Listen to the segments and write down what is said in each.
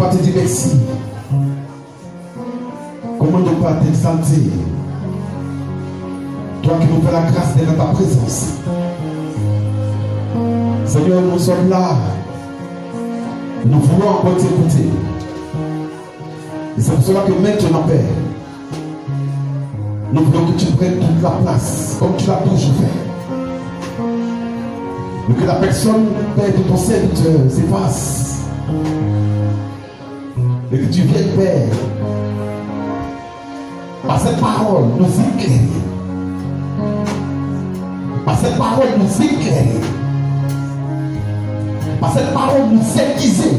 te dire merci? Comment ne pas t'exalter? Toi qui nous fais la grâce d'être dans ta présence. Seigneur, nous sommes là. Nous voulons encore t'écouter. Et c'est pour cela que maintenant, Père, nous voulons que tu prennes toute la place, comme tu l'as toujours fait. Et que la personne, Père, de ton serviteur s'efface. Et que tu viennes, Père, par cette parole, nous éclairer. Par cette parole, nous éclairer. Par cette parole, nous aiguiser.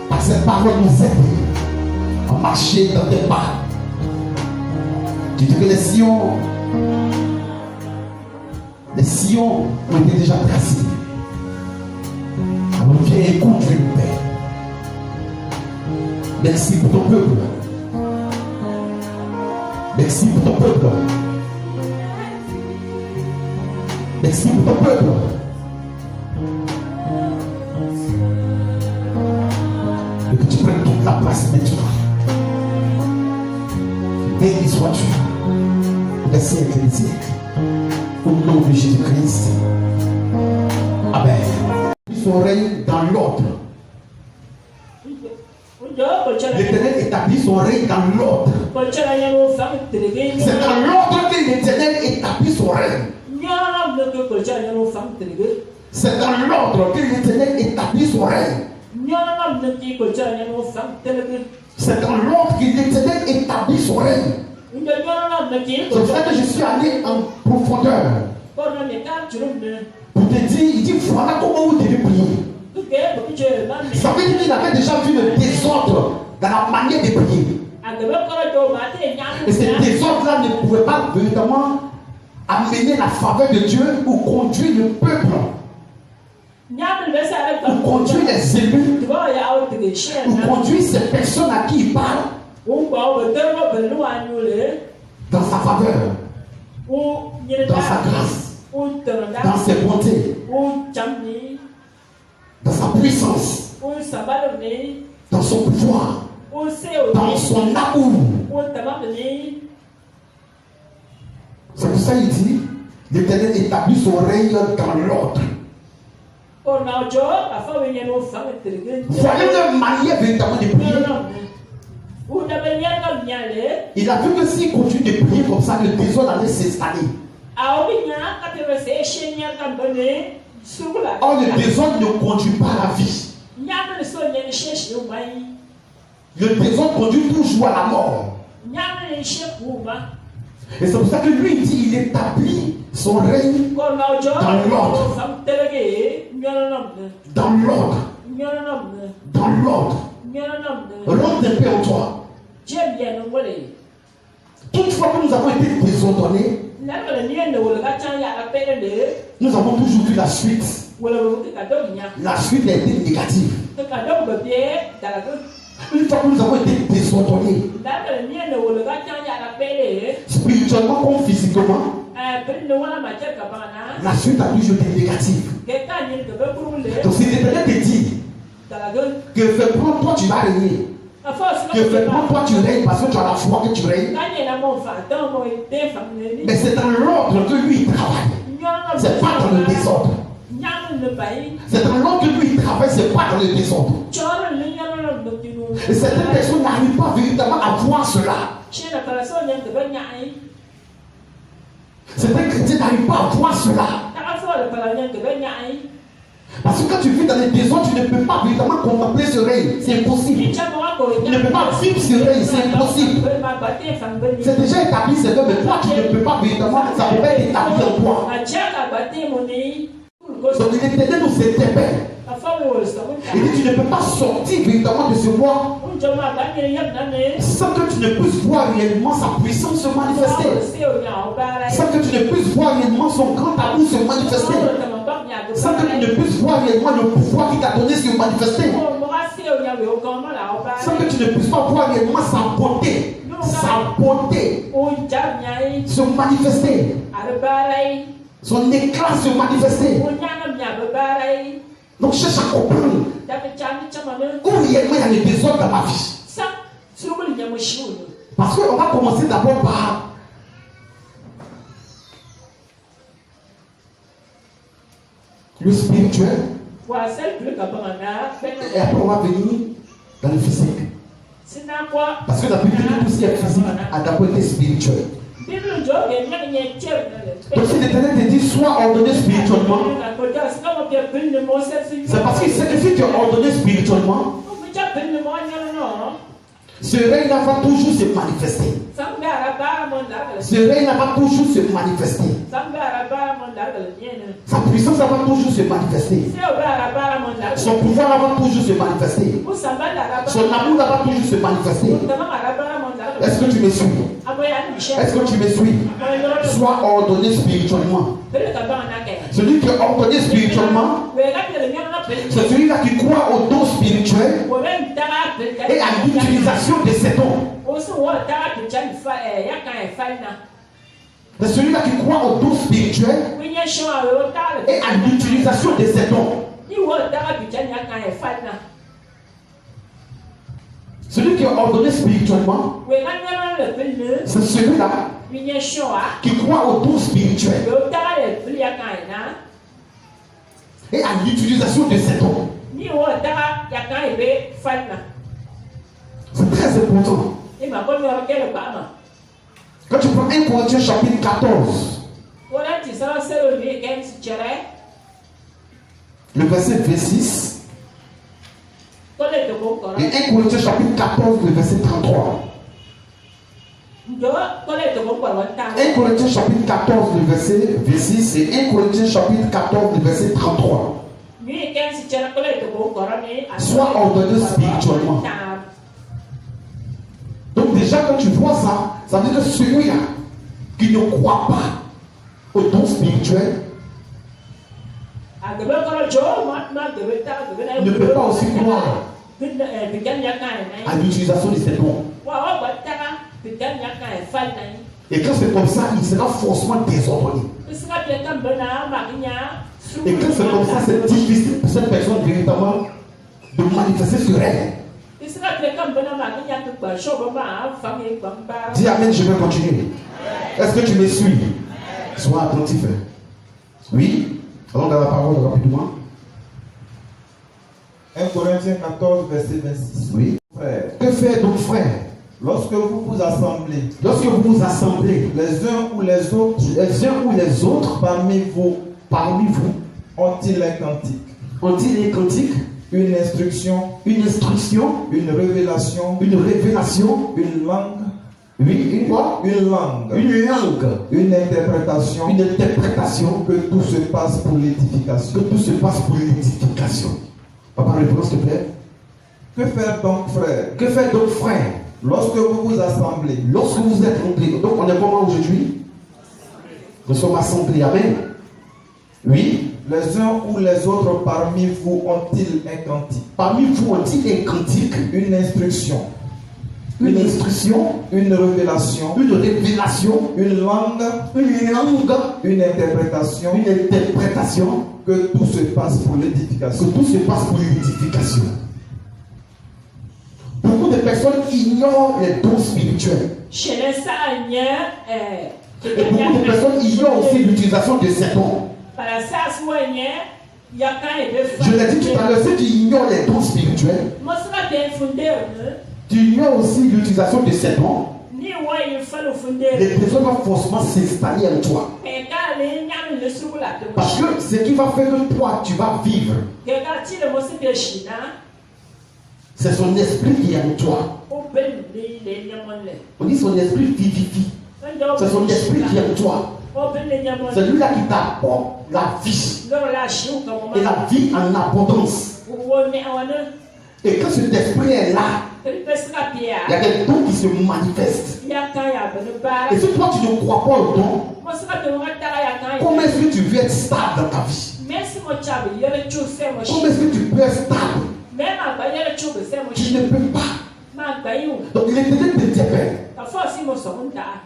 Par cette parole, nous aider à marcher dans tes pas. Tu dis que les sillons ont été déjà tracés. Alors viens écouter le Père. Merci pour ton peuple. Merci pour ton peuple. Merci pour ton peuple. Et que tu prennes toute la place maintenant. Béni sois-tu des siècles et des siècles. Au nom de Jésus-Christ. Amen. Son règne dans l'ordre. L'Éternel établit son règne dans l'ordre. C'est dans l'ordre que l'Éternel établit son règne. C'est dans l'ordre que l'Éternel établit son règne. C'est dans l'ordre que l'Éternel établit son règne. C'est pour ça que je suis allé en profondeur. Pour te dire, il dit voilà comment vous devez prier. Ça veut dire qu'il avait déjà vu le désordre dans la manière de prier. Et ce désordre-là ne pouvait pas véritablement amener la faveur de Dieu ou conduire le peuple. Ou conduire les élus. Ou conduire ces personnes à qui il parle. Dans sa faveur. Dans sa grâce. Dans ses bontés. Dans sa puissance. Dans son pouvoir. Dans son amour. C'est pour ça qu'il dit l'Éternel établit son règne dans l'ordre. Voilà une manière véritablement de prier. Il a vu que s'il continue de prier comme ça, le désordre allait s'installer. Or, le désordre ne conduit pas à la vie. Le désordre conduit toujours à la mort. Et c'est pour ça que lui dit il établit son règne dans l'ordre. Dans l'ordre. Dans l'ordre. L'ordre de paix en toi. Toutefois que nous avons été désordonnés, nous avons toujours vu la suite. La suite a été négative. Une fois que nous avons été désordonnés, spirituellement comme physiquement, la suite a toujours été négative. Donc si l'Éternel te dit que fais prendre toi tu vas régner, que fais prendre toi tu règnes parce que tu as la foi que tu règnes, mais c'est dans l'ordre que lui travaille. C'est pas dans le désordre. C'est dans l'ordre que lui travaille, c'est pas dans le désordre. Et certaines personnes n'arrivent pas véritablement à voir cela. Certains chrétiens n'arrivent pas à voir cela. Parce que quand tu vis dans les désordres, tu ne peux pas véritablement contempler ce règne. C'est impossible. Tu ne peux pas vivre ce règne, c'est impossible. C'est déjà établi, c'est vrai, mais toi tu ne peux pas véritablement, ça ne peut pas être établi en toi. Donc l'Éternel nous interpelle. Il dit tu ne peux pas sortir véritablement de ce roi sans que tu ne puisses voir réellement sa puissance se manifester. Sans que tu ne puisses voir réellement son grand amour se manifester. Sans que tu ne puisses voir réellement le pouvoir qu'il t'a donné se manifester. Sans que tu ne puisses pas voir réellement sa beauté se manifester. Son éclat se manifester. Donc cherche à comprendre où réellement il y a des désordres dans ma vie. Parce qu'on va commencer d'abord par le spirituel. Et après on va venir dans le physique. Parce que d'habitude tout ce qui est physique a d'abord été spirituel. Donc si l'Éternel te dit sois ordonné spirituellement, c'est parce qu'il sait que si tu es ordonné spirituellement, ce règne-là va toujours se manifester. Ce règne-là va toujours se manifester. Sa puissance va toujours se manifester. Son pouvoir va toujours se manifester. Son amour va toujours se manifester. Est-ce que tu me suis? Est-ce que tu me suis? Sois ordonné spirituellement. Celui qui est ordonné spirituellement, c'est celui-là qui croit au don spirituel et à l'utilisation de ces dons. C'est celui-là qui croit au don spirituel et à l'utilisation de ces dons. Celui qui est ordonné spirituellement, c'est celui-là qui croit au don spirituel et à l'utilisation de ces dons. C'est très important. Quand tu prends 1 Corinthiens chapitre 14, le verset 26, et 1 Corinthiens chapitre 14, le verset 33. 1 Corinthiens chapitre 14, le verset 26 et 1 Corinthiens chapitre 14, le verset 33. Sois ordonné spirituellement. Donc déjà quand tu vois ça, ça veut dire que celui-là qui ne croit pas au don spirituel ne peut pas aussi croire à l'utilisation de ces dons. Et quand c'est comme ça, il sera forcément désordonné. Et quand c'est comme ça, c'est difficile pour cette personne véritablement de manifester ce rêve. Dis amen, je vais continuer. Est-ce que tu me suis? Sois attentif. Oui? Allons dans la parole rapidement. 1 Corinthiens 14, verset 26. Oui. Frère. Que faire donc, frère? Lorsque vous vous assemblez, les uns ou les autres, parmi vous, ont-ils un cantique, une instruction, une révélation, une langue, oui, une quoi? Une langue, une interprétation, que tout se passe pour l'édification. Papa, réponds s'il te plaît. Que faire donc, frère? Lorsque vous vous assemblez. Lorsque vous êtes assemblés. Donc on est comment aujourd'hui? Nous sommes assemblés. Amen. Oui. Les uns ou les autres parmi vous ont-ils un cantique? Parmi vous ont-ils un cantique? Une instruction. Une révélation. Une langue. Une interprétation. Que tout se passe pour l'édification. Beaucoup de personnes ignorent les dons spirituels. Et beaucoup de personnes ignorent aussi l'utilisation de ces dons. Je l'ai dit tout à l'heure, si tu ignores les dons spirituels, tu ignores aussi l'utilisation de ces dons. Les personnes vont forcément s'installer en toi. Parce que ce qui va faire que toi, tu vas vivre, c'est son esprit qui est en toi. On dit son esprit vivifie. C'est son esprit qui est en toi. C'est lui-là qui t'apporte la vie. Et la vie en abondance. Et quand cet esprit est là, il y a des dons qui se manifestent. Et si toi tu ne crois pas au don, comment est-ce que tu veux être stable dans ta vie? Comment est-ce que tu peux être stable? Tu ne peux pas. Donc il est peut-être de tes pères.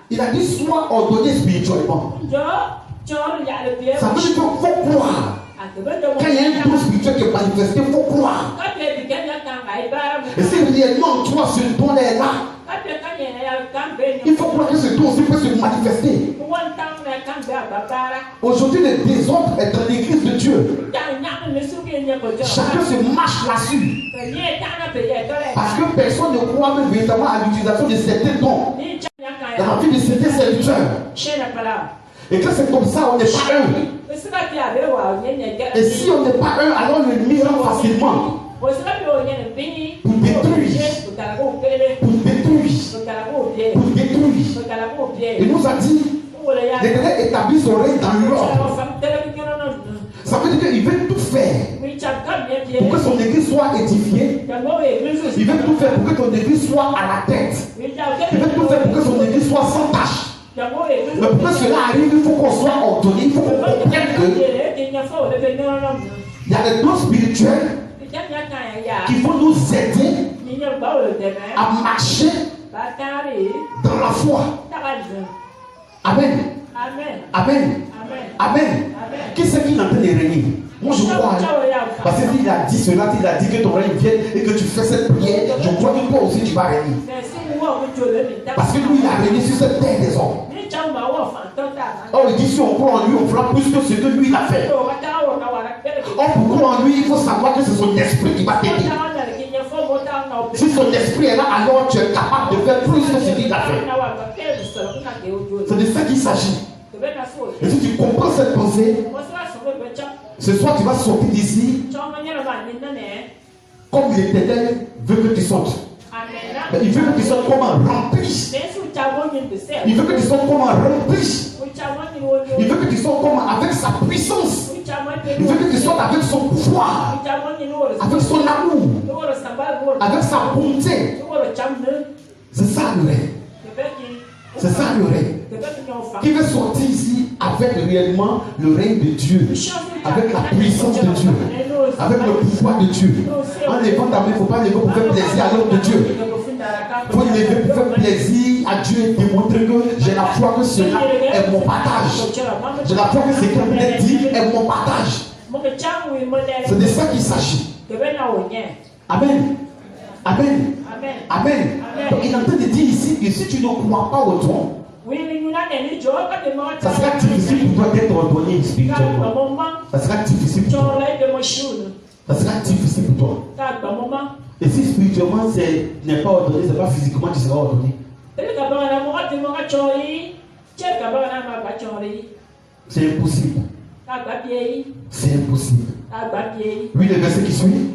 Il a dit sois ordonné spirituellement. Ça veut dire qu'il faut croire Quand il y a un don spirituel qui est manifesté, il faut croire. Et si réellement toi ce don est là, il faut croire que ce don aussi peut se manifester. Aujourd'hui, le désordre est dans l'église de Dieu. Chacun se marche là-dessus. Parce que personne ne croit même véritablement à l'utilisation de certains dons dans la vie de certains serviteurs. Et quand c'est comme ça, on n'est pas un. Et si on n'est pas un, alors le ennemi rentre facilement. Pour détruire. Pour détruire. Il nous a dit, l'Éternel établit son règne dans l'ordre. Ça veut dire qu'il veut tout faire pour que son église soit édifiée. Il veut tout faire pour que ton église soit à la tête. Il veut tout faire pour que son église soit sans tâche. Mais pour que cela arrive, il faut qu'on soit ordonné, il faut qu'on comprenne qu'il y a des dons spirituels qui vont nous aider à marcher dans la foi. Amen. Amen. Amen. Qui c'est qui est en train de régner? Moi je crois. Parce qu'il a dit cela, il a dit que ton règne vienne et que tu fais cette prière. Je crois que toi aussi tu vas régner. Parce que lui il a régné sur cette terre des hommes. Oh, il dit si on croit en lui, on fera plus que ce que lui il a fait. Oh, pour croire en lui, il faut savoir que c'est son esprit qui va t'aider. Si son esprit est là, alors tu es capable de faire plus que ce qu'il a fait. C'est de ça qu'il s'agit. Et si tu comprends cette pensée, ce soir tu vas sortir d'ici comme l'Éternel veut que tu sortes. Mais il veut que tu sortes comme un rempli. Il veut que tu sortes comme un rempli. Il veut que tu sortes comme avec sa puissance. Il veut que tu sortes avec son pouvoir, avec son amour, avec sa bonté. C'est ça le règne. C'est ça le règne. Qui veut sortir ici avec réellement le règne de Dieu, avec la puissance de Dieu, avec le pouvoir de Dieu. En levant ta main, il ne faut pas lever pour faire plaisir à l'homme de Dieu. Il faut lever pour faire plaisir à Dieu et démontrer que j'ai la foi que cela est mon partage. J'ai la foi que ce qu'on peut dit est mon partage. C'est de ça qu'il s'agit. Amen. Amen. Amen. Donc il est en train de dire ici que si tu ne crois pas au don, ça sera difficile pour toi d'être ordonné spirituellement. Ça sera difficile pour toi. Ça sera difficile pour toi. Et si spirituellement tu n'es pas ordonné, ce n'est pas physiquement tu seras ordonné. C'est impossible. C'est impossible. Oui, le verset qui suit.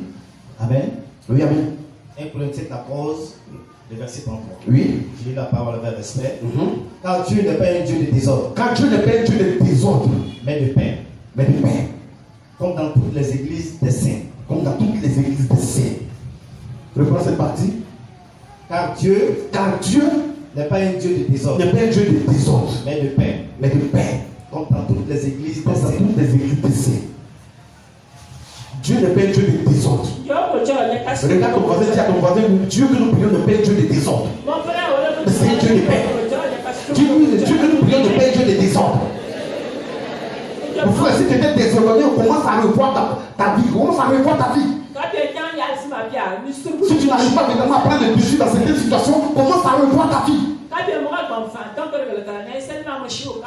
Amen. Oui, amen. 1 Corinthiens 14, le verset 33. Oui. Je lis la parole avec respect. Car Dieu n'est pas un Dieu de désordre. Car Dieu n'est pas un Dieu de désordre. Mais de paix. Mais de paix. Comme dans toutes les églises des saints. Comme dans toutes les églises des saints. Reprends cette partie. Car Dieu n'est pas un Dieu de désordre. N'est pas un Dieu de désordre. Mais de paix. Mais de paix. Comme dans toutes les églises des saints. Toutes les églises des saints. Dieu n'est pas un Dieu de désordre. Regarde ton voisin, dis à ton voisin, Dieu que nous prions n'est pas un Dieu de désordre. Mais c'est un Dieu de paix. Dieu que nous prions n'est pas un Dieu de désordre. Frère, si tu étais désordonné, on commence à revoir ta vie. On commence à revoir ta vie. Si tu n'arrives pas évidemment à prendre le dessus dans certaines situations, commence à revoir ta vie.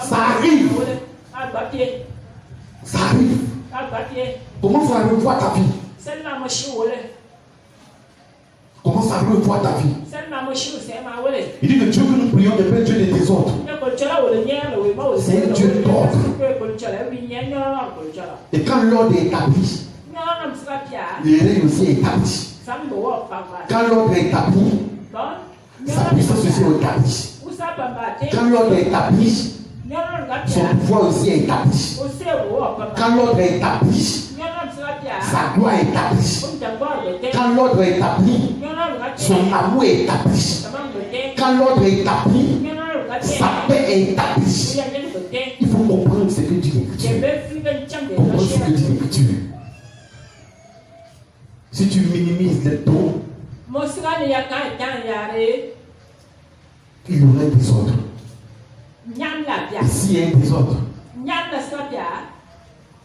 Ça arrive. Ça arrive. Commence à revoir ta vie. Commence à revoir ta vie. Il dit que Dieu que nous prions n'est pas un Dieu de désordre. C'est un Dieu d'ordre. Et quand l'ordre est établi, le règne aussi est établi. Quand l'ordre est établi, sa puissance aussi est établie. Quand l'ordre est établi, son pouvoir aussi est établi. Quand l'ordre est établi, sa gloire est établie. Quand l'ordre est établi, son amour est établi. Quand l'ordre est établi, sa paix est établie. Il faut comprendre ce que dit l'Écriture. Comprendre ce que dit l'Écriture. Si tu minimises les dons, il y aurait des autres. Et s'il y a des autres,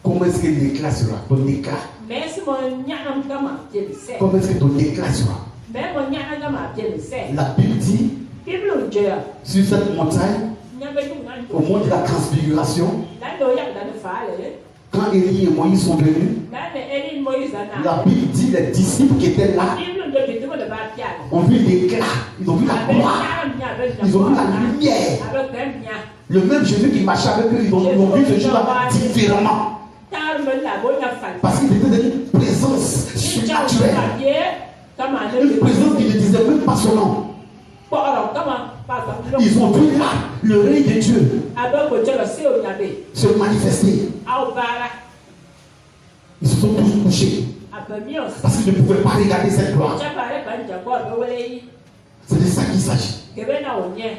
Comment est-ce que l'éclat sera? Ton éclat. Comment est-ce que ton éclat sera? La Bible dit sur cette montagne, au mont de la transfiguration, quand Élie et Moïse sont venus, la Bible dit les disciples qui étaient là ont vu l'éclat, ils ont vu la gloire, ils ont vu la lumière. Le même Jésus qui marchait avec eux, ils ont vu ce jour-là différemment. Parce qu'il était dans une présence surnaturelle. Une présence qui ne disait même pas son nom. Ils ont vu là le règne de Dieu se manifester. Ils se sont tous couchés parce qu'ils ne pouvaient pas regarder cette gloire. C'est de ça qu'il s'agit.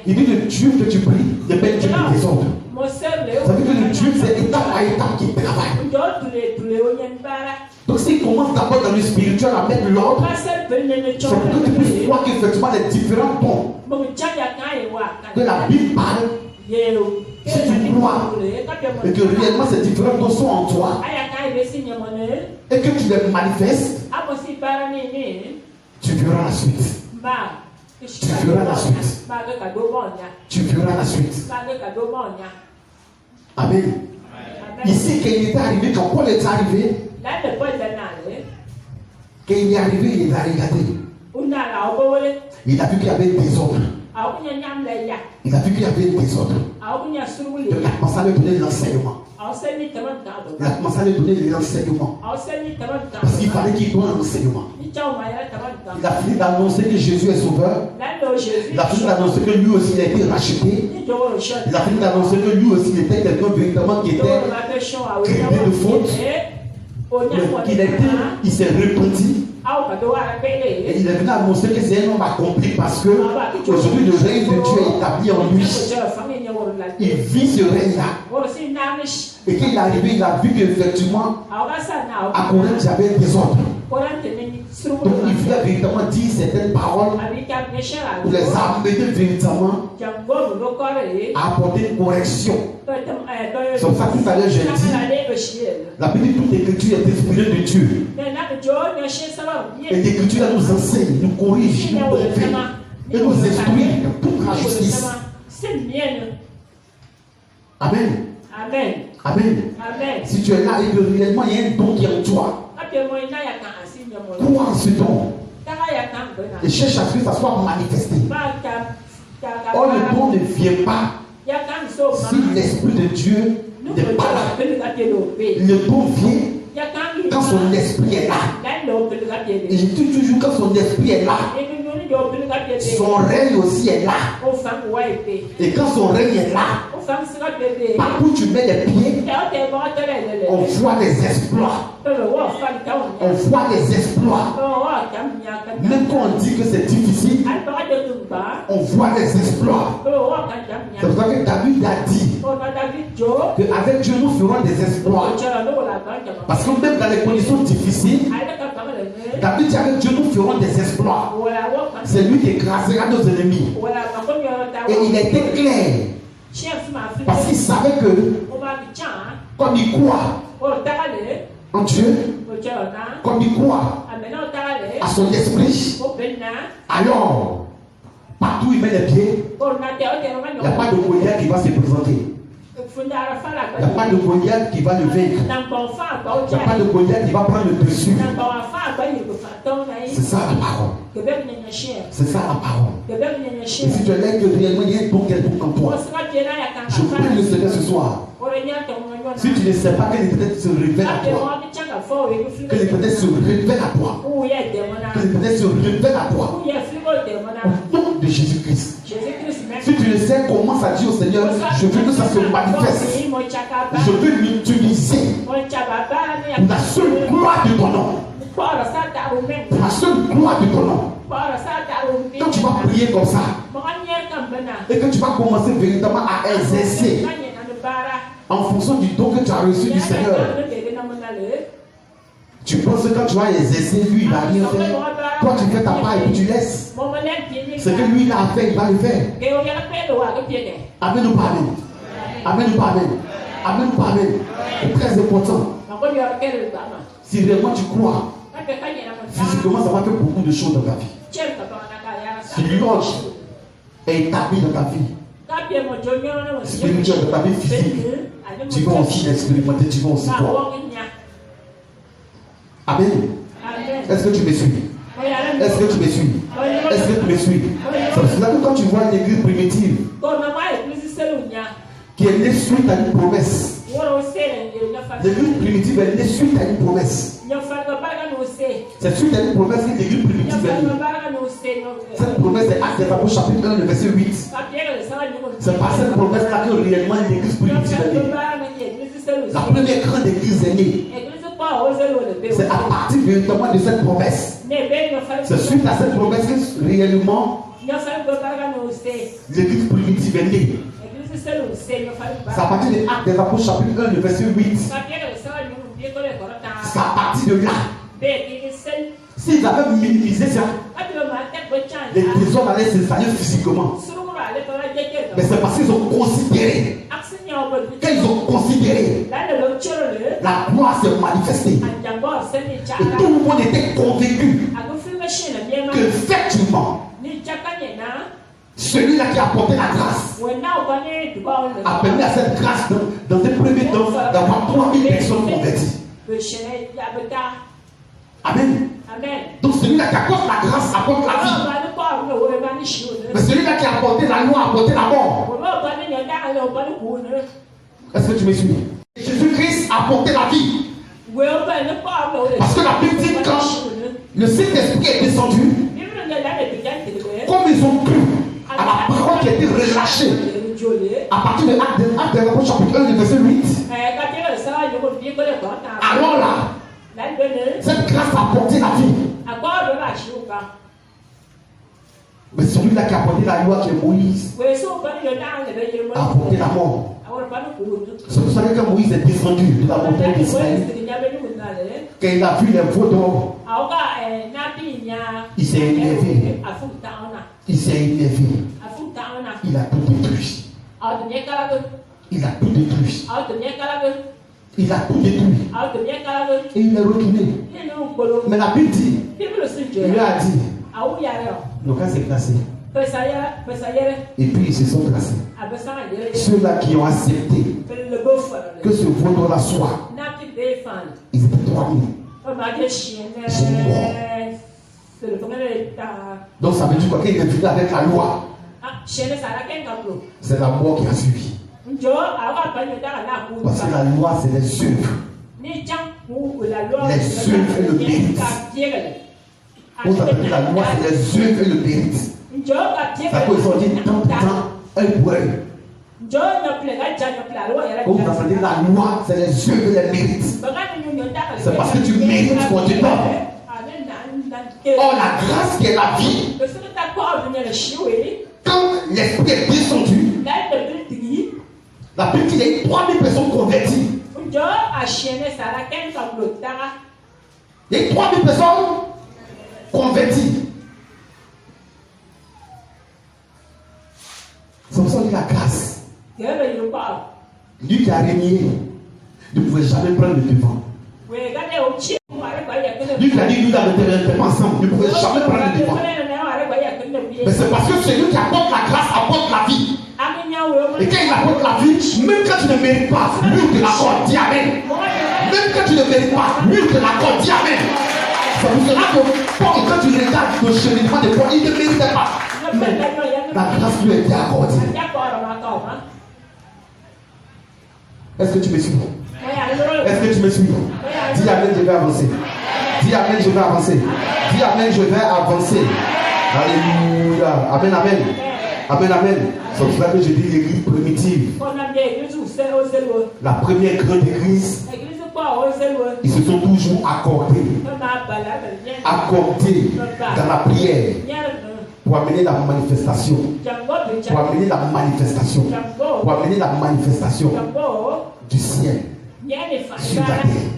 Il dit le Dieu que tu pries n'est pas Dieu de désordre. Ça veut dire que le Dieu, c'est étape à étape qui travaille. Donc s'il commence d'abord dans le spirituel à mettre l'ordre, c'est pour que tu puisses voir qu'effectivement les différents dons que la Bible parle, si tu crois et que réellement ces différents dons sont en toi et que tu les manifestes, tu verras la suite. Tu verras la suite. Tu verras la suite. Amen. Ici, quand il est arrivé, quand Paul est arrivé, quand il est arrivé, il a regardé. Il a vu qu'il y avait des ordres. Il a vu qu'il y avait des ordres. Donc, il a commencé à lui donner l'enseignement. Il a commencé à lui donner l'enseignement. Parce qu'il fallait qu'il donne l'enseignement. Il a fini d'annoncer que Jésus est sauveur. Il a fini d'annoncer que lui aussi il a été racheté. Il a fini d'annoncer que lui aussi il était quelqu'un véritablement qui était criblé de faute. Il s'est repenti. Et il est venu annoncer que c'est un homme accompli parce que aujourd'hui le règne de Dieu est établi en lui. Il vit ce règne-là. Et qu'il est arrivé, il a vu qu'effectivement, à Corinthe, il y avait des ordres. Donc il voulait véritablement dire certaines paroles pour les amener véritablement à apporter une correction. C'est pour ça que tout à l'heure j'ai dit, la petite toute écriture est inspirée de Dieu. Et l'écriture nous enseigne, nous corrige, nous convainc et nous instruit de toute la justice. Amen. Amen. Amen. Amen. Si tu es là et que réellement il y a un don qui est en toi, crois en ce don et cherche à ce que ça soit manifesté. Or, le don ne vient pas si l'Esprit de Dieu n'est pas là. Le don vient quand son esprit est là. Et je dis toujours quand son esprit est là, son règne aussi est là. Et quand son règne est là, partout où tu mets les pieds, on voit des exploits. On voit des exploits. Même quand on dit que c'est difficile, on voit des exploits. C'est pour ça que David a dit qu'avec Dieu nous ferons des exploits. Parce que même dans les conditions difficiles, David dit avec Dieu nous ferons des exploits. C'est lui qui écrasera nos ennemis. Et il a été clair. Parce qu'il savait que comme il croit en Dieu, comme il croit à son esprit, alors partout où il met les pieds, il n'y a pas de Goliath qui va se présenter. Il n'y a pas de Goliath qui va le vaincre. Il n'y a pas de Goliath qui va prendre le dessus. C'est ça la parole. C'est ça la parole. Et si tu es là que réellement il y a un don quelconque en toi, je prie le Seigneur ce soir. Si tu ne sais pas que l'Éternel se révèle à toi, que l'Éternel se révèle à toi, que l'Éternel se révèle à toi, au nom de Jésus-Christ. Si tu ne sais comment ça dit au Seigneur, je veux que ça se manifeste. Je veux l'utiliser pour la seule gloire de ton nom. Pour la seule gloire de ton nom. Quand tu vas prier comme ça, et que tu vas commencer véritablement à exercer en fonction du don que tu as reçu du Seigneur, tu penses que quand tu vas exercer, lui il va rien faire. Toi tu fais ta part et puis tu laisses. Ce que lui il a fait, il va le faire. Amen ou pas amen? Amen ou pas amen? Amen ou pas amen? C'est très important. Si réellement tu crois, physiquement ça va faire beaucoup de choses dans ta vie. Si l'ange est établi dans ta vie, spirituel, dans ta vie physique, tu vas aussi l'expérimenter, tu vas aussi voir. Amen. Est-ce que tu me suis? Est-ce que tu me suis? Est-ce que tu me suis? C'est pour cela que quand tu vois une église primitive qui est née suite à une promesse, l'église primitive est née suite à une promesse. C'est suite à une promesse que l'église primitive est née. Cette promesse est Actes des Apôtres chapitre 1, le verset 8. C'est par cette promesse-là que réellement l'église primitive est née. La première grande église est née. C'est à partir véritablement de cette promesse. C'est suite à cette promesse que réellement l'église primitive est née. C'est à partir de Actes des Apôtres chapitre 1, le verset 8. C'est à partir de là. S'ils avaient minimisé ça, les hommes allaient s'installer physiquement. Mais c'est parce qu'ils ont considéré. Quand ils ont considéré, la gloire s'est manifestée. Et tout le monde était convaincu que effectivement, celui-là qui a apporté la grâce a permis à cette grâce dans un premier temps d'avoir 3000 personnes converties. Amen. Donc celui-là qui apporte la grâce apporte la vie. Mais celui-là qui a apporté la loi a apporté la mort. Est-ce que tu me suis? Jésus-Christ a apporté la vie. Parce que la Bible dit quand le Saint-Esprit est descendu, comme ils ont cru à la parole qui a été relâchée à partir de Actes des Apôtres chapitre 1, le verset 8, alors là, cette grâce a apporté la vie. Mais celui-là qui a apporté la loi, qui est Moïse, a apporté la mort. C'est pour ça que quand Moïse est descendu de la montagne d'Israël, quand il a vu les veaux d'or, il s'est élevé. Il s'est élevé. Il a tout détruit. Il a tout détruit. Il a tout détruit. Et il est retourné. Mais la Bible dit, il lui a dit, nos cas s'est placé. Et puis ils se sont placés. Ceux-là qui ont accepté que ce veau-là soit, ils étaient 3000. Ils sont morts. Donc ça veut dire quoi? Qu'il est venu avec la loi. C'est la mort qui a suivi. Parce que la loi, c'est les œuvres. Les œuvres et le mérite. On s'appelle la loi, c'est les œuvres et le mérite. Ça peut se dire tant de temps, un pour un. Comme vous entendez la loi, c'est les œuvres et les mérites. C'est parce que tu mérites qu'on te donne. Or, la grâce qui est la vie, quand l'esprit est descendu, la Bible dit qu'il y a eu 3000 personnes converties. Il y a eu 3000 personnes converties. C'est pour ça que la grâce, lui qui a régné, ne pouvait jamais prendre le devant. Lui qui a dit, nous avons ensemble, ne pouvait jamais prendre le devant. Mais c'est parce que celui qui apporte la grâce apporte la vie. Et quand il apporte la vie, même quand tu ne mérites pas, lui te l'accorde, dis amen. Même quand tu ne mérites pas, lui te l'accorde, dis amen. C'est pour cela que Paul, quand tu regardes le cheminement de Paul, il ne méritait pas. Mais la grâce lui a été accordée. Est-ce que tu me suis? Est-ce que tu me suis? Dis amen, je vais avancer. Dis amen, je vais avancer. Dis amen, je vais avancer. Alléluia. Amen, amen. Amen, amen. C'est pour cela que je dis l'église primitive. La première grande église, ils se sont toujours accordés dans la prière pour amener la manifestation. Pour amener la manifestation. Pour amener la manifestation du ciel sur la terre.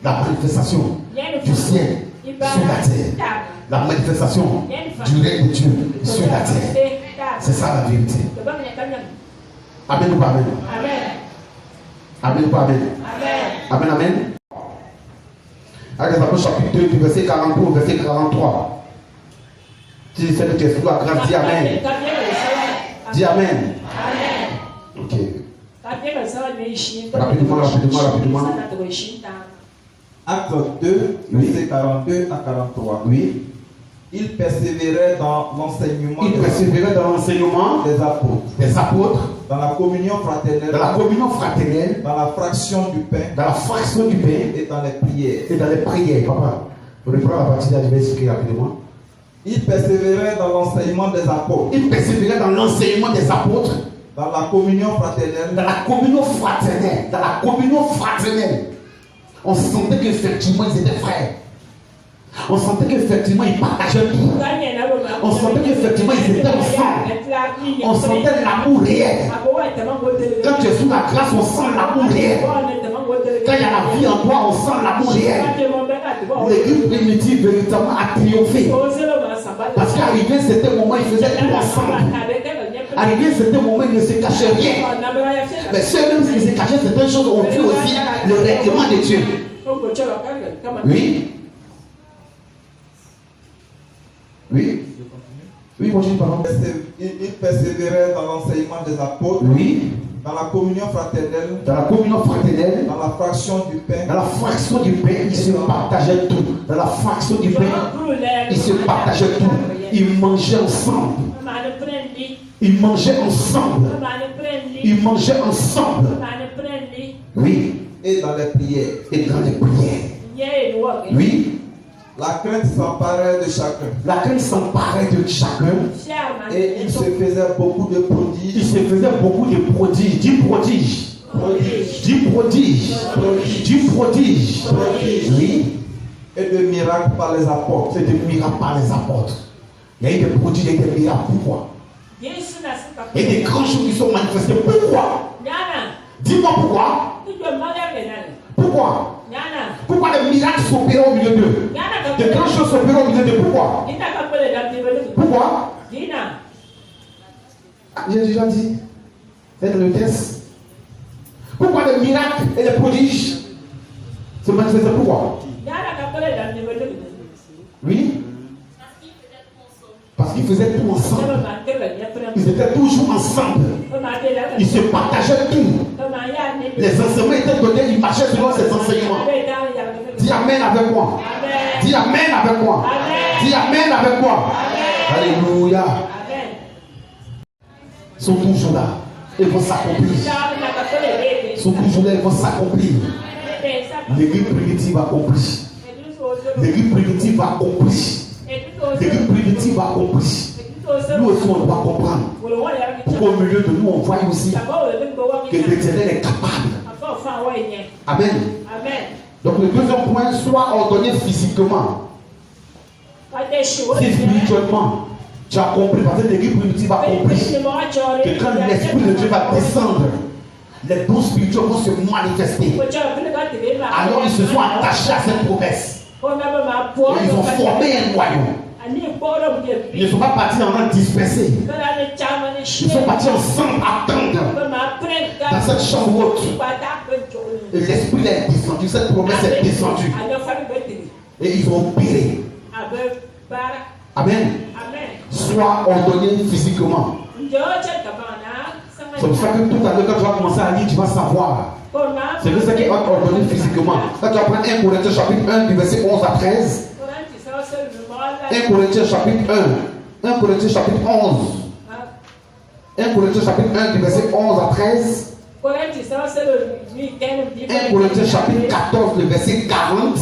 La manifestation du ciel sur la terre. La manifestation du règne de Dieu sur la terre. C'est ça la vérité. Amen ou pas amen? Amen ou pas amen? Amen, amen. Avec les Apôtres chapitre 2, du verset 42 au verset 43. Si c'est que tu es sous la grâce, dis amen. Dis amen. Ok. Rapidement. Acte 2, verset 42 à 43. Oui. Il persévérait dans l'enseignement des apôtres, dans la communion fraternelle, dans la fraction du pain, et dans les prières. Papa, on reprend la partie là, je vais expliquer rapidement. Il persévérait dans l'enseignement des apôtres, dans la communion fraternelle. On sentait qu'effectivement ils étaient frères. On sentait qu'effectivement ils partageaient tout. On sentait qu'effectivement ils étaient ensemble. On sentait l'amour réel. Quand tu es sous la grâce, on sent l'amour réel. Quand il y a la vie en toi, on sent l'amour réel. L'église primitive véritablement a triomphé. Parce qu'arrivé c'était le moment, ils faisaient tout ensemble. Arrivé c'était le moment, ils ne se cachaient rien. Mais ceux-mêmes qui se cachaient certaines choses ont vu aussi le règlement de Dieu. Oui. Oui, moi j'ai une parole. Il persévérait dans l'enseignement des apôtres. Oui. Dans la communion fraternelle. Dans la fraction du pain. Ils se partageaient tout. Dans la fraction du pain, ils se partageaient tout. Ils mangeaient ensemble. Oui. Et dans les prières. Oui. La crainte s'emparait de chacun. Et il se faisait beaucoup de prodiges. Dis prodige. Oui. Et de miracles par les apôtres. Il y a eu des prodiges, il y a eu des miracles. Pourquoi? Il y a des grandes choses qui sont manifestées. Pourquoi? Dis-moi pourquoi. Pourquoi les miracles s'opèrent au milieu d'eux? De grandes choses s'opèrent au milieu d'eux. Pourquoi? J'ai déjà dit. C'est dans le test. Pourquoi les miracles et les prodiges se manifestent? Pourquoi? Oui. Parce qu'ils faisaient tout ensemble. Ils étaient toujours ensemble. Ils se partageaient tout. Les enseignements étaient donnés, ils marchaient selon ces enseignements. Dis amen avec moi. Dis amen avec moi. Dis amen avec moi. Alléluia. Ils sont toujours là. Ils vont s'accomplir. Ils sont toujours là, ils vont s'accomplir. L'église primitive accomplie. L'église primitive accomplie. L'église primitive accomplie. Nous aussi on doit comprendre. Pour qu'au milieu de nous on voit aussi que l'Éternel est capable. Amen. Donc le deuxième point, sois ordonné physiquement. Si spirituellement, tu as compris, parce que l'église primitive a compris que quand l'Esprit de Dieu va descendre, les dons spirituels vont se manifester. Alors ils se sont attachés à cette promesse. Et ils ont formé un noyau. Ils ne sont pas partis en train de disperser. Ils sont partis ensemble attendre dans cette chambre haute. Et l'Esprit est descendu, cette promesse est descendue. Et ils ont opéré. Amen. Sois ordonné physiquement. C'est pour ça que tout à l'heure, quand tu vas commencer à lire, tu vas savoir. C'est pour ça qu'il est ordonné physiquement. Quand tu vas prendre 1 Corinthiens chapitre 1 du verset 11 à 13. 1 Corinthiens chapitre 1. 1 Corinthiens chapitre 11. 1 Corinthiens chapitre 1 du verset 11 à 13. 1 Corinthiens chapitre 14 du verset 40.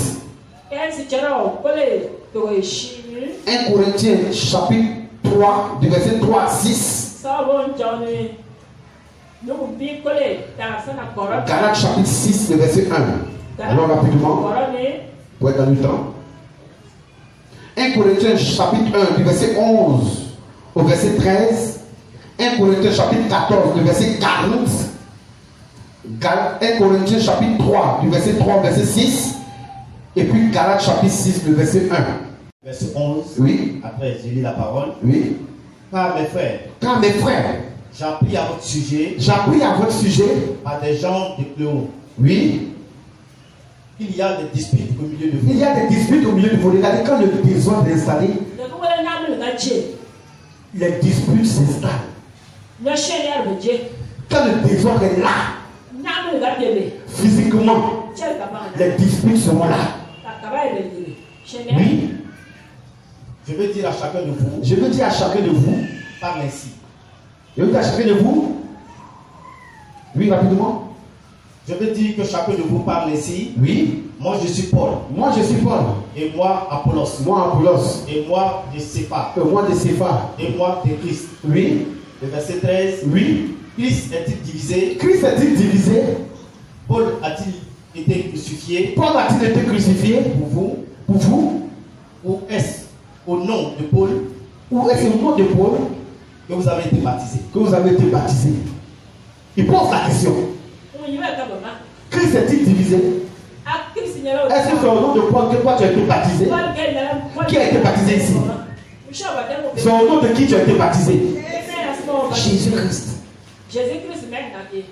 1 Corinthiens chapitre 3 du verset 3 à 6. Galates chapitre 6 le verset 1. Alors rapidement, pour être dans le temps. 1 Corinthiens chapitre 1 du verset 11 au verset 13. 1 Corinthiens chapitre 14 du verset 40. 1 Corinthiens chapitre 3 du verset 3 au verset 6. Et puis Galates chapitre 6 le verset 1. Verset 11. Oui. Après, je lis la parole. Oui. Car mes frères, j'appris à votre sujet à des gens de Cléon. Oui. Il y a des disputes au milieu de vous. Il y a des disputes au milieu de vous. Regardez, quand le désordre est installé, les disputes s'installent. Quand le désordre est là, physiquement, les disputes seront là. Oui. Je veux dire à chacun de vous. Je veux dire à chacun de vous. Parle ainsi. Je veux dire à chacun de vous. Oui, rapidement. Je veux dire que chacun de vous parle ainsi. Oui. Moi je suis Paul. Moi je suis Paul. Et moi Apollos. Moi Apollos. Et moi de Cépha. Moi de Cépha. Et moi de Christ. Oui. Le verset 13. Oui. Christ est-il divisé? Christ est-il divisé? Paul a-t-il été crucifié? Paul a-t-il été crucifié pour vous? Pour vous? Ou est-ce au nom de Paul? Ou est-ce au nom de Paul que vous avez été baptisé? Que vous avez été baptisé. Il pose la question. Christ est-il divisé? Est-ce que c'est au nom de Paul que toi tu as été baptisé? Qui a été baptisé ici? C'est au nom de qui tu as été baptisé? Jésus-Christ.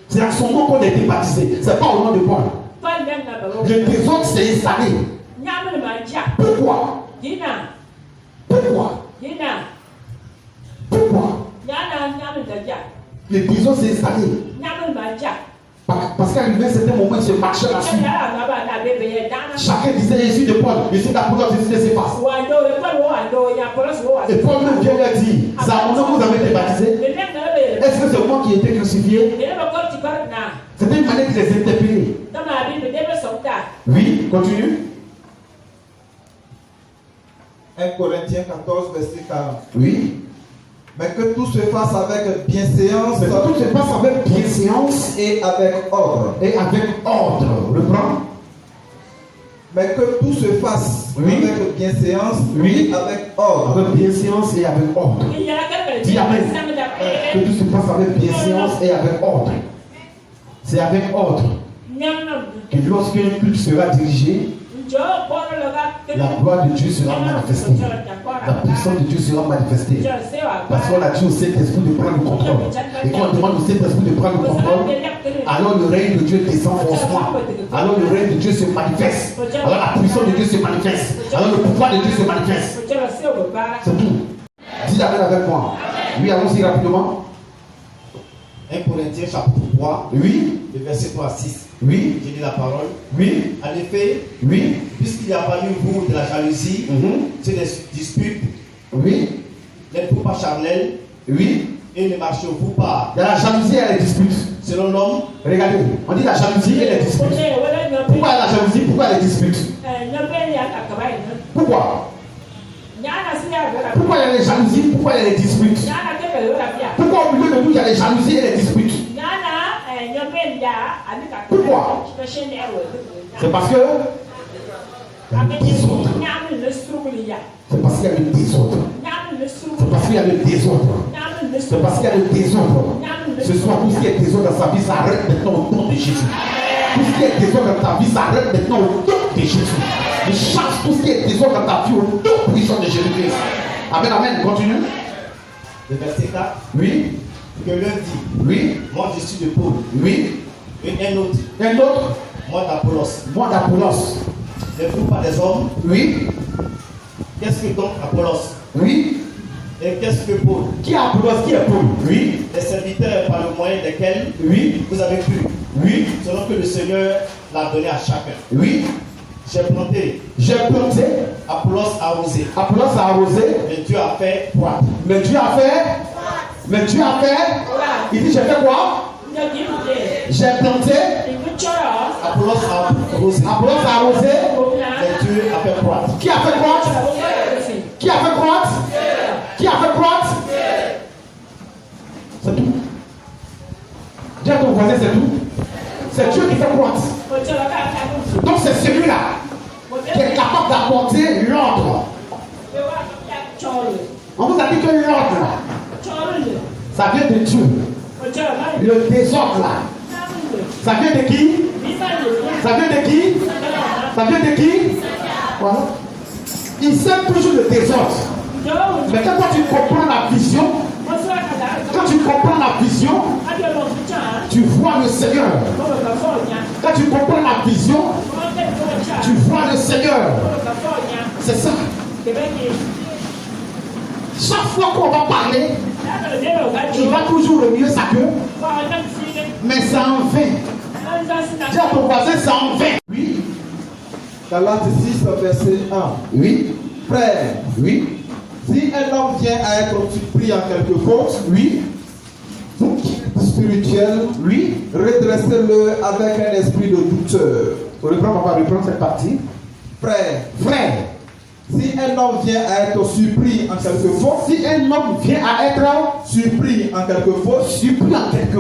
C'est à son nom qu'on a été baptisé. C'est pas au nom de Paul. Le désordre s'est installé. Pourquoi? Pourquoi? Pourquoi? Le désordre s'est installé. Parce qu'à un certain moment, il se marchait là-dessus. Chacun disait, je suis de Paul, je suis d'Apollos, je suis de Cépha. Et Paul même vient leur dire, c'est à mon nom que vous avez été baptisé. Est-ce que c'est moi qui ai été crucifié? C'était une manière de les interpeller. Oui, continue. 1 Corinthiens 14, verset 40. Oui. Mais que tout se fasse avec bienséance. Mais que tout se passe avec bienséance et avec ordre. Et avec ordre. Reprends. Mais que tout se fasse avec bienséance et avec ordre. Avec bienséance et avec ordre. Dis amen. Que tout se passe avec bienséance et avec ordre. C'est avec ordre que lorsqu'un culte sera dirigé, la gloire de Dieu sera manifestée. La puissance de Dieu sera manifestée. Parce qu'on a dit au Saint-Esprit de prendre le contrôle. Et quand on demande au Saint-Esprit de prendre le contrôle, alors le règne de Dieu descend forcément. Alors le règne de Dieu se manifeste. Alors la puissance de Dieu se manifeste. Alors le pouvoir de Dieu se manifeste. C'est tout. Dis amen avec moi. Oui, allons-y rapidement. 1 Corinthiens chapitre 3. Oui. Le verset 3 à 6. Oui. J'ai dit la parole. Oui. En effet, oui. Puisqu'il y a parmi vous de la jalousie, c'est des disputes, oui. N'êtes-vous pas charnels? Oui. Et ne marchez-vous pas? Il y a la jalousie et les disputes. Selon l'homme. Regardez, on dit la jalousie et les disputes. Pourquoi la jalousie? Pourquoi les disputes? Pourquoi? Pourquoi il y a les jalousies? Pourquoi il y a les disputes? Pourquoi au milieu de nous il y a les jalousies et les disputes? Pourquoi? C'est parce que il y a le désordre. C'est parce qu'il y a le désordre. C'est parce qu'il y a le désordre. C'est parce qu'il y a le désordre. Ce soir, tout ce qui est désordre dans sa vie s'arrête maintenant au nom de Jésus. Tout ce qui est désordre dans ta vie s'arrête maintenant au nom de Jésus. Je chasse tout ce qui est désordre dans ta vie au nom puissant de Jésus-Christ. Amen, amen, continue. Le verset 4. Oui. Que l'un dit. Oui. Moi je suis de Paul. Oui. Et un autre. Un autre. Moi d'Apollos. Moi d'Apollos. N'êtes-vous pas des hommes? Oui. Qu'est-ce que donc Apollos? Oui. Et qu'est-ce que Paul? Qui est Apollos? Qui est Paul? Oui. Les serviteurs par le moyen desquels vous avez pu. Oui. Selon que le Seigneur l'a donné à chacun. Oui. J'ai planté. Apollos a arrosé. Apollos a arrosé. Mais Dieu a fait quoi? Mais Dieu a fait. Mais Dieu a fait. Il dit j'ai fait quoi? J'ai planté. Apollos a arrosé. Apollos a arrosé. Mais Dieu a fait croître. Qui a fait croître? Qui a fait croître? Qui a fait croître? C'est tout. Dis à ton voisin, c'est tout. C'est Dieu qui fait croître. Donc c'est celui-là qui est capable d'apporter l'ordre. On vous a dit que l'ordre, ça vient de Dieu. Le désordre là, ça vient de qui? Ça vient de qui? Ça vient de qui? Voilà. Il sème toujours le désordre. Mais quand tu comprends la vision, tu vois le Seigneur. Quand tu comprends la vision, le Seigneur. C'est ça. Chaque fois qu'on va parler, il va toujours le mieux sa queue. Mais c'est en vain. Dis à ton voisin, c'est en vain. Oui. Galates 6, verset 1. Oui. Frère, oui. Si un homme vient à être surpris en quelque chose, oui. Spirituel, oui. Redressez-le avec un esprit de douceur. Reprends cette partie. Frère. Si un homme vient à être surpris en quelque faute, si un homme vient à être surpris en quelque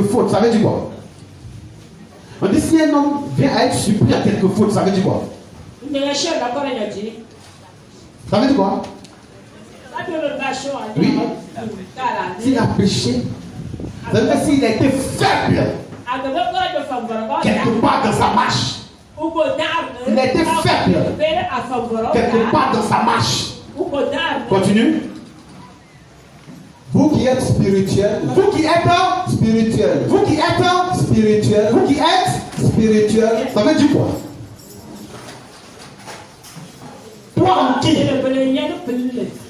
faute, ça veut dire quoi? On dit si un homme vient à être surpris en quelque faute, ça veut dire quoi? Ça veut dire quoi? Oui. S'il a péché, ça veut dire s'il a été faible quelque part dans sa marche. Il a été faible quelque part dans sa marche. Continue. Vous qui êtes spirituel, vous qui êtes spirituel, vous qui êtes spirituel, vous qui êtes spirituel, ça veut dire quoi? Toi en qui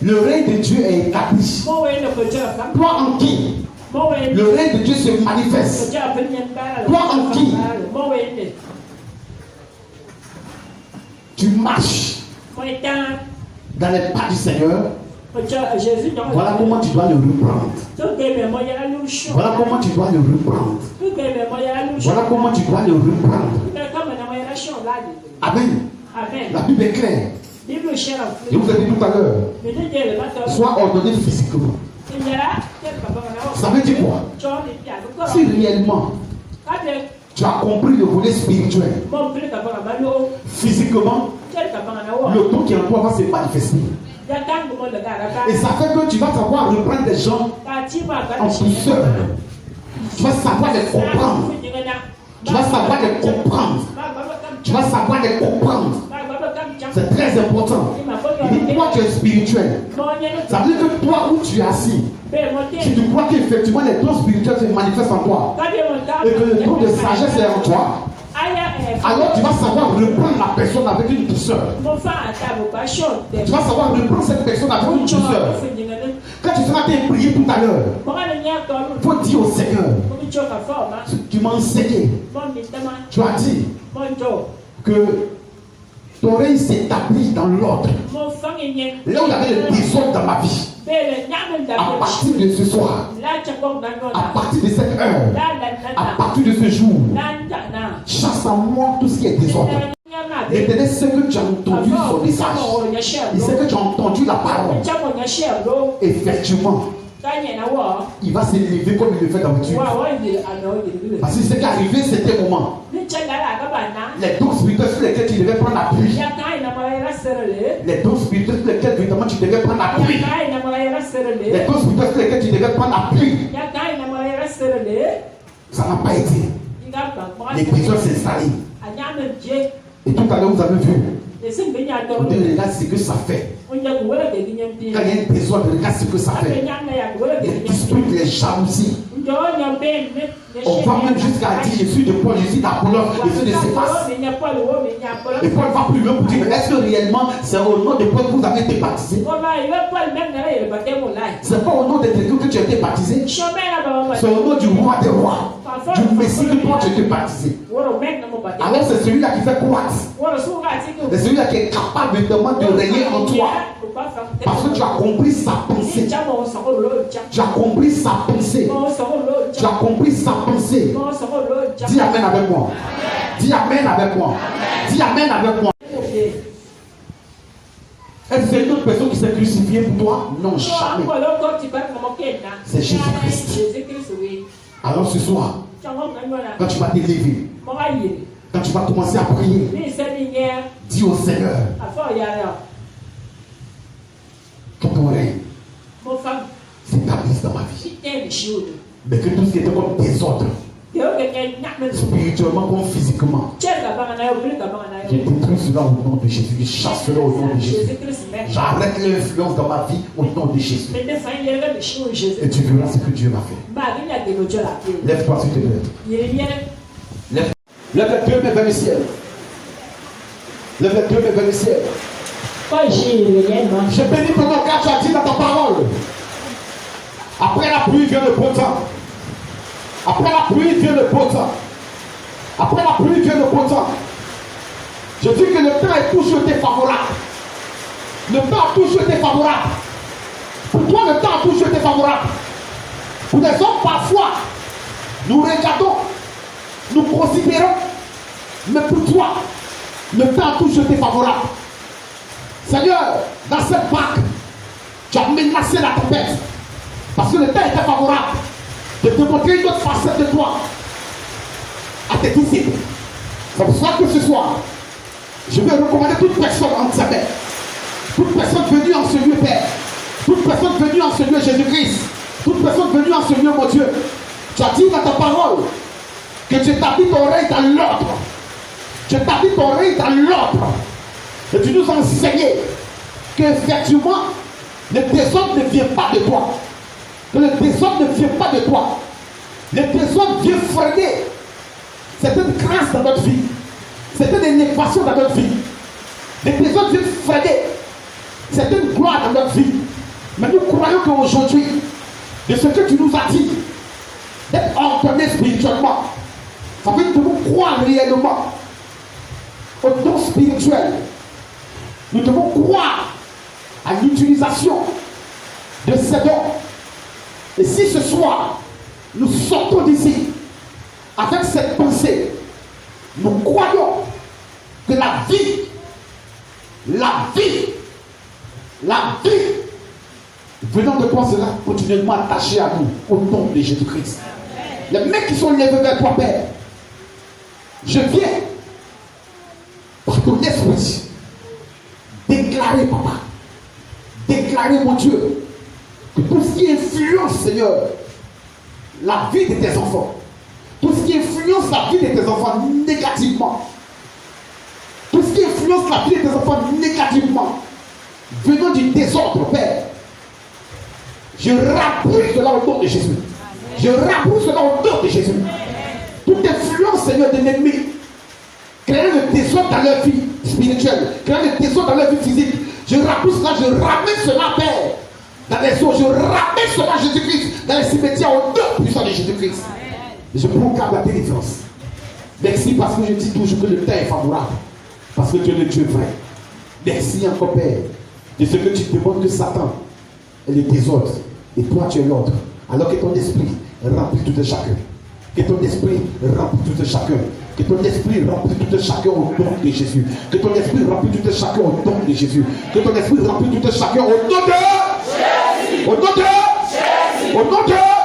le règne de Dieu est établi. Toi en qui le règne de Dieu se manifeste. Toi en qui tu marches dans les pas du Seigneur. Voilà comment tu dois le reprendre. Voilà comment tu dois le reprendre. Voilà comment tu dois le reprendre. Amen. La Bible est claire. Je vous ai dit tout à l'heure. Sois ordonné physiquement. Ça veut dire quoi? Si réellement tu as compris le volet spirituel, physiquement, le don qui est en toi va se manifester. Et ça fait que tu vas savoir reprendre des gens en douceur. Tu vas savoir les comprendre. Tu vas savoir les comprendre. Tu vas savoir les comprendre. C'est très important. Et toi, tu es spirituel. Ça veut dire que toi, où tu es assis, si tu crois qu'effectivement les dons spirituels se manifestent en toi, et que le don de sagesse est en toi, alors tu vas savoir reprendre la personne avec une douceur. Tu vas savoir reprendre cette personne avec une douceur. Quand tu seras prié tout à l'heure, il faut dire au Seigneur, tu m'as enseigné. Tu as dit que ton règne s'établit dans l'ordre. Là où il y avait le désordre dans ma vie, à partir de ce soir, à partir de cette heure, à partir de ce jour, chasse en moi tout ce qui est désordre. L'Éternel sait que tu as entendu son message. Il sait que tu as entendu la parole. Effectivement, il va s'élever comme il le fait d'habitude. Parce qu'il sait qu'arriver c'était le moment. Les dons spirituels sur lesquels tu devais prendre appui. Les dons spirituels sur lesquels évidemment tu devais prendre appui. Les dons spirituels sur lesquels tu devais prendre appui. Ça n'a pas été. Les prisons s'installent. Et tout à l'heure vous avez vu. Regarde ce que ça fait. Quand il y a une besoin, regarde ce que ça fait. Les disputes, les jalousies. On va même jusqu'à dire je suis de Paul, je suis d'Apollon, je suis de Céphas. Et Paul va plus loin pour dire est-ce que réellement c'est au nom de Paul que vous avez été baptisé? C'est pas au nom de quelqu'un que tu as été baptisé. C'est au nom du roi des rois, du Messie que toi tu as été baptisé. Alors c'est celui-là qui fait croître. C'est celui-là qui est capable de régner en toi. Parce que tu as compris sa pensée. Tu as compris sa pensée. Tu as compris sa pensée. Dis amen avec moi. Dis amen avec moi. Dis amen avec moi. Est-ce que c'est une autre personne qui s'est crucifiée pour toi? Non, jamais. C'est Jésus-Christ. Alors ce soir, quand tu vas te lever, quand tu vas commencer à prier, dis au Seigneur que ton règne s'établisse dans ma vie. Mais que tout ce qui était comme désordre, spirituellement comme physiquement, je détruis cela au nom de Jésus. Je chasse cela au nom de Jésus. J'arrête l'influence dans ma vie au nom de Jésus. Et tu verras ce que Dieu m'a fait. Lève-toi s'il te plaît. Lève-toi vers le ciel. Lève les deux mains vers le ciel. Je bénis ton nom car tu as dit dans ta parole. Après la pluie vient le beau temps. Après la pluie vient le beau temps. Après la pluie vient le beau temps. Je dis que le temps est toujours été favorable. Le temps a toujours été favorable. Pour toi, le temps a toujours été favorable. Pour les hommes, parfois, nous regardons, nous considérons, mais pour toi, le temps a toujours été favorable. Seigneur, dans cette barque, tu as menacé la tempête. Parce que le temps était favorable de te montrer une autre facette de toi à tes disciples. C'est pour cela que ce soir, je vais recommander toute personne en sa main. Toute personne venue en ce lieu, Père. Toute personne venue en ce lieu, Jésus-Christ. Toute personne venue en ce lieu, mon Dieu. Tu as dit dans ta parole que tu établis ton règne dans l'ordre. Tu établis ton règne dans l'ordre. Et tu nous as enseigné qu'effectivement, le désordre ne vient pas de toi. Que le désordre ne vient pas de toi. Le désordre vient freiner certaines grâces dans notre vie. Certaines élévations dans notre vie. Le désordre vient freiner certaines gloires dans notre vie. Mais nous croyons qu'aujourd'hui, de ce que tu nous as dit, d'être ordonné spirituellement, ça veut dire que nous croire réellement au don spirituel. Nous devons croire à l'utilisation de ces dons. Et si ce soir, nous sortons d'ici avec cette pensée, nous croyons que la vie venant de toi sera continuellement attachée à nous au nom de Jésus-Christ. Les mecs qui sont levés vers toi, Père, je viens par ton esprit déclarer, Papa, déclarer, mon Dieu, que tout ce qui influence, Seigneur, la vie de tes enfants, tout ce qui influence la vie de tes enfants négativement, tout ce qui influence la vie de tes enfants négativement, venant du désordre, Père, je rabrousse cela au nom de Jésus. Je rabrousse cela au nom de Jésus. Toute influence, Seigneur, de l'ennemi, créer le désordre dans leur vie spirituelle, créer le désordre dans leur vie physique, je rabrousse cela, je ramène cela, Père, dans les eaux, je ramène cela, Jésus-Christ, dans les cimetières, au nom puissant de Jésus-Christ. Et je proclame la délivrance. Merci parce que je dis toujours que le temps est favorable. Parce que tu es le Dieu vrai. Merci encore, Père, de ce que tu demandes de Satan et le désordre. Et toi, tu es l'ordre. Alors que ton esprit remplit tout de chacun. Que ton esprit remplit tout de chacun. Que ton esprit remplit tout de chacun au nom de Jésus. Que ton esprit remplit tout de chacun au nom de Jésus. Que ton esprit remplit tout de chacun au nom de Jésus. Au nom de Jésus. Au nom de